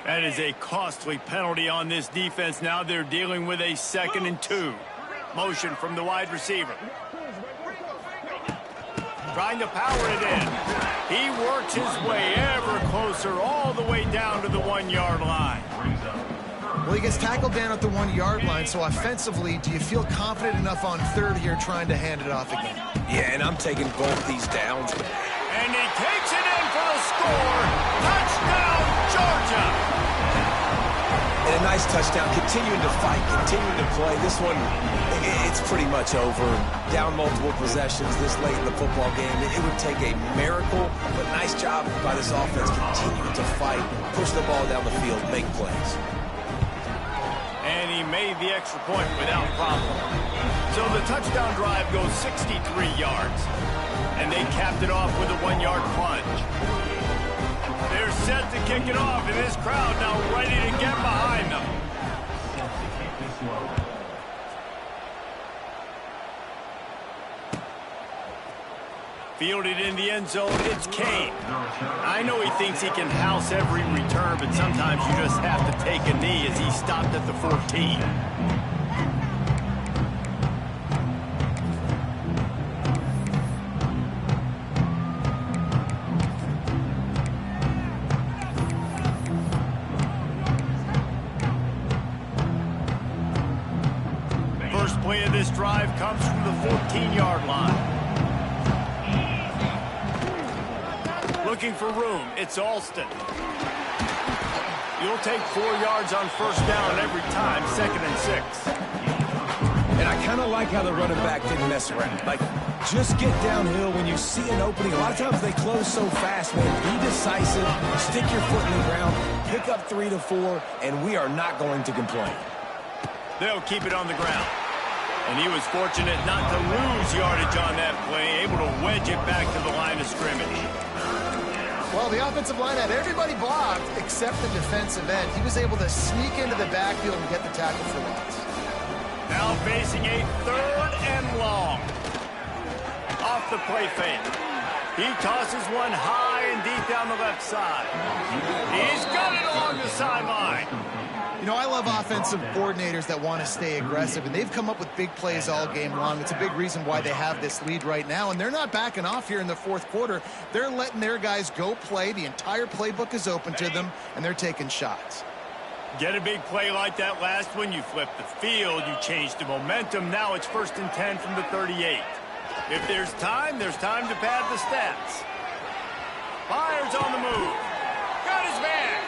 Speaker 1: That is a costly penalty on this defense. Now they're dealing with a 2nd and 2. Motion from the wide receiver. Trying to power it in. He works his way ever closer all the way down to the 1-yard line.
Speaker 2: Well, he gets tackled down at the 1-yard line, so offensively, do you feel confident enough on 3rd here trying to hand it off again?
Speaker 3: Yeah, and I'm taking both these downs.
Speaker 1: And he takes it in for the score. Touchdown, Georgia!
Speaker 3: And a nice touchdown, continuing to fight, continuing to play. This one, it's pretty much over. Down multiple possessions this late in the football game. It would take a miracle, but nice job by this offense continuing to fight, push the ball down the field, make plays.
Speaker 1: And he made the extra point without problem. So the touchdown drive goes 63 yards. And they capped it off with a 1-yard plunge. They're set to kick it off, and this crowd now ready to get behind them. Fielded in the end zone, it's Kane. I know he thinks he can house every return, but sometimes you just have to take a knee as he stopped at the 14. First play of this drive comes from the 14-yard line. Looking for room, it's Alston. You'll take 4 yards on first down every time, 2nd and 6.
Speaker 3: And I kind of like how the running back didn't mess around. Like, just get downhill when you see an opening. A lot of times they close so fast, man. Be decisive, stick your foot in the ground, pick up 3 to 4, and we are not going to complain.
Speaker 1: They'll keep it on the ground. And he was fortunate not to lose yardage on that play, able to wedge it back to the line of scrimmage.
Speaker 2: Well, the offensive line had everybody blocked except the defensive end. He was able to sneak into the backfield and get the tackle for loss.
Speaker 1: Now facing a 3rd and long. Off the play fake. He tosses one high and deep down the left side. He's got it along the sideline.
Speaker 2: You know, I love offensive coordinators that want to stay aggressive, and they've come up with big plays all game long. It's a big reason why they have this lead right now, and they're not backing off here in the 4th quarter. They're letting their guys go play. The entire playbook is open to them, and they're taking shots.
Speaker 1: Get a big play like that last one, you flip the field, you change the momentum. Now it's 1st and 10 from the 38. If there's time to pad the stats. Fires on the move. Got his man.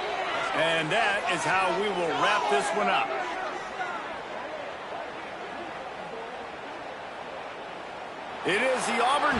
Speaker 1: And that is how we will wrap this one up. It is the Auburn